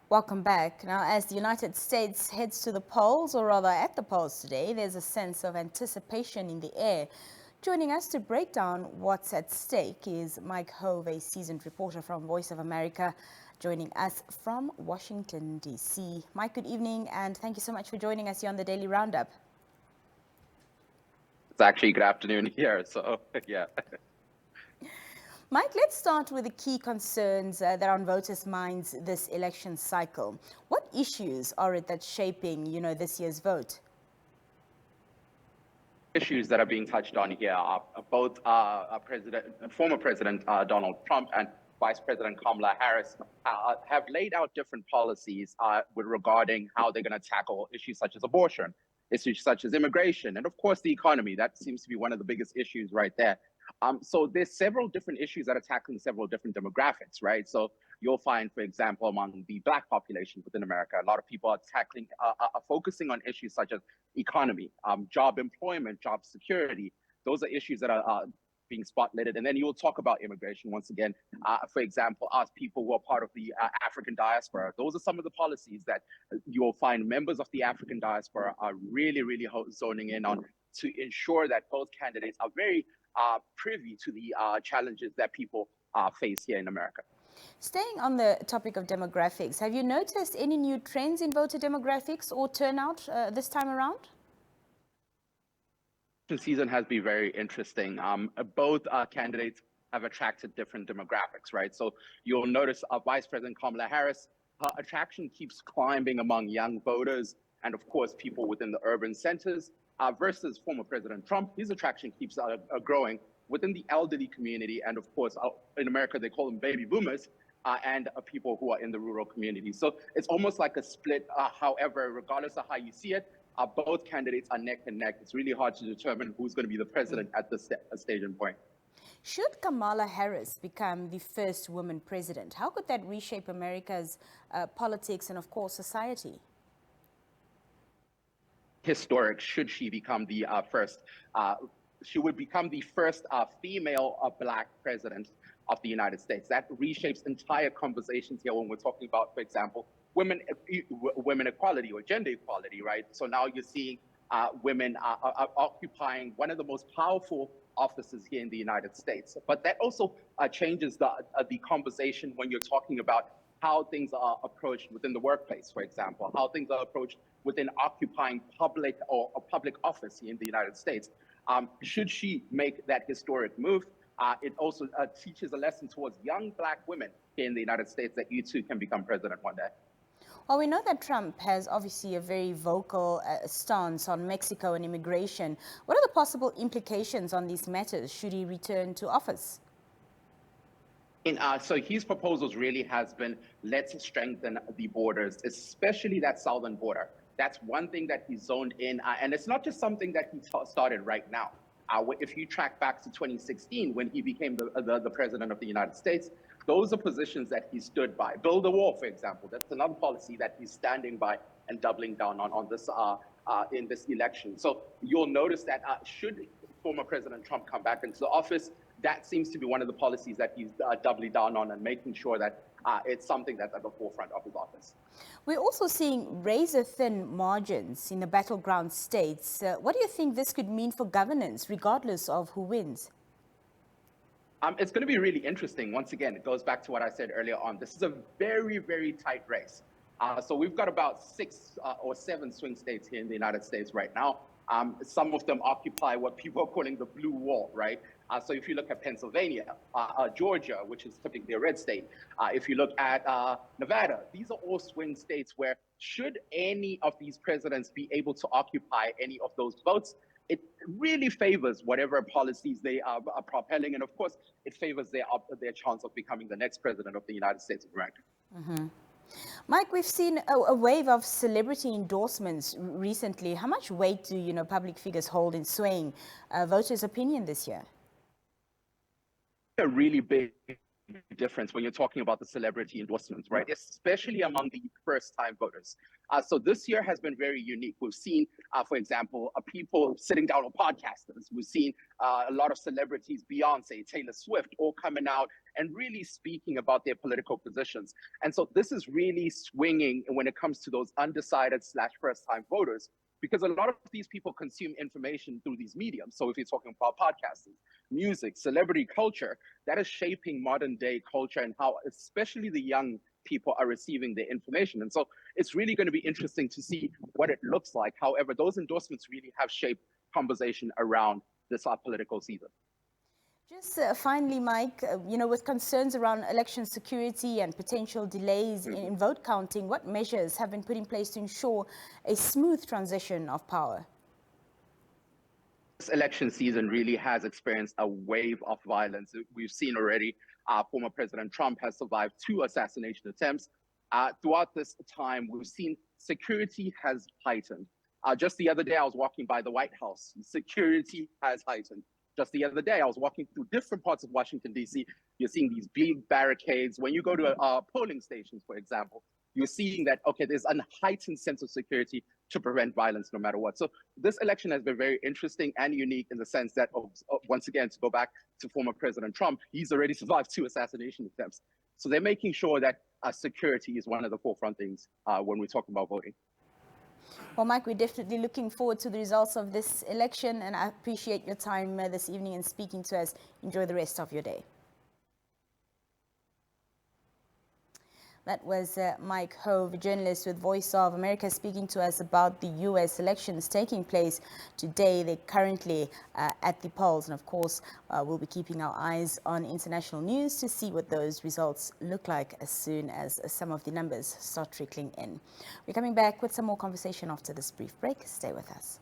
Welcome back. Now, as the United States heads to the polls, or rather at the polls today, there's a sense of anticipation in the air. Joining us to break down what's at stake is Mike Hove, a seasoned reporter from Voice of America, joining us from Washington, D.C. Mike, good evening, and thank you so much for joining us here on the Daily Roundup. It's actually good afternoon here, so yeah. Mike, let's start with the key concerns that are on voters' minds this election cycle. What issues are it that's shaping, this year's vote? Issues that are being touched on here are both former President Donald Trump and Vice President Kamala Harris have laid out different policies regarding how they're going to tackle issues such as abortion, issues such as immigration, and of course the economy. That seems to be one of the biggest issues right there. So there's several different issues that are tackling several different demographics, right? So you'll find, for example, among the Black population within America, a lot of people are focusing on issues such as economy, job employment, job security. Those are issues that are being spotlighted. And then you'll talk about immigration once again. For example, us people who are part of the African diaspora. Those are some of the policies that you'll find members of the African diaspora are really, really zoning in on to ensure that both candidates are very privy to the challenges that people face here in America. Staying on the topic of demographics, have you noticed any new trends in voter demographics or turnout this time around? Season has been very interesting. Both candidates have attracted different demographics, right? So you'll notice Vice President Kamala Harris, her attraction keeps climbing among young voters and, of course, people within the urban centers, versus former President Trump. His attraction keeps growing within the elderly community. And, of course, in America, they call them baby boomers. And people who are in the rural community. So it's almost like a split. However, regardless of how you see it, both candidates are neck and neck. It's really hard to determine who's going to be the president at this staging point. Should Kamala Harris become the first woman president, how could that reshape America's politics and, of course, society? Historic, should she become the first. She would become the first female Black president of the United States. That reshapes entire conversations here when we're talking about, for example, women equality or gender equality, right? So now you're seeing women occupying one of the most powerful offices here in the United States. But that also changes the conversation when you're talking about how things are approached within the workplace, for example, how things are approached within occupying public or a public office here in the United States. Should she make that historic move? It also teaches a lesson towards young Black women here in the United States that you too can become president one day. Well, we know that Trump has obviously a very vocal stance on Mexico and immigration. What are the possible implications on these matters should he return to office? So his proposals really has been, let's strengthen the borders, especially that southern border. That's one thing that he's zoned in. And it's not just something that he started right now. If you track back to 2016, when he became the president of the United States, those are positions that he stood by. Build a wall, for example. That's another policy that he's standing by and doubling down on this in this election. So you'll notice that should former President Trump come back into the office, that seems to be one of the policies that he's doubling down on and making sure that it's something that's at the forefront of his office. We're also seeing razor-thin margins in the battleground states. What do you think this could mean for governance, regardless of who wins? It's going to be really interesting. Once again, it goes back to what I said earlier on. This is a very, very tight race. So we've got about 6 or 7 swing states here in the United States right now. Some of them occupy what people are calling the blue wall, right? So if you look at Pennsylvania, Georgia, which is typically a red state, if you look at Nevada, these are all swing states where should any of these presidents be able to occupy any of those votes, it really favors whatever policies they are propelling. And of course, it favors their chance of becoming the next president of the United States of America. Mm-hmm. Mike, we've seen a wave of celebrity endorsements recently. How much weight do public figures hold in swaying voters' opinion this year? A really big difference when you're talking about the celebrity endorsements, right? Especially among the first-time voters. So this year has been very unique. We've seen, for example, people sitting down with podcasters. We've seen a lot of celebrities, Beyonce, Taylor Swift, all coming out and really speaking about their political positions. And so this is really swinging when it comes to those undecided / first-time voters, because a lot of these people consume information through these mediums. So if you're talking about podcasting, music, celebrity culture, that is shaping modern day culture and how especially the young people are receiving their information. And so it's really going to be interesting to see what it looks like. However, those endorsements really have shaped conversation around this political season. Just finally, Mike, with concerns around election security and potential delays in vote counting, what measures have been put in place to ensure a smooth transition of power? This election season really has experienced a wave of violence. We've seen already former President Trump has survived 2 assassination attempts. Throughout this time, we've seen security has heightened. Just the other day, I was walking by the White House. Security has heightened. Just the other day, I was walking through different parts of Washington, D.C. You're seeing these big barricades. When you go to polling stations, for example, you're seeing that, okay, there's a heightened sense of security to prevent violence no matter what. So this election has been very interesting and unique in the sense that, once again, to go back to former President Trump, he's already survived 2 assassination attempts. So they're making sure that security is one of the forefront things when we're talking about voting. Well, Mike, we're definitely looking forward to the results of this election, and I appreciate your time this evening and speaking to us. Enjoy the rest of your day. That was Mike Hove, a journalist with Voice of America, speaking to us about the U.S. elections taking place today. They're currently at the polls. And of course, we'll be keeping our eyes on international news to see what those results look like as soon as some of the numbers start trickling in. We're coming back with some more conversation after this brief break. Stay with us.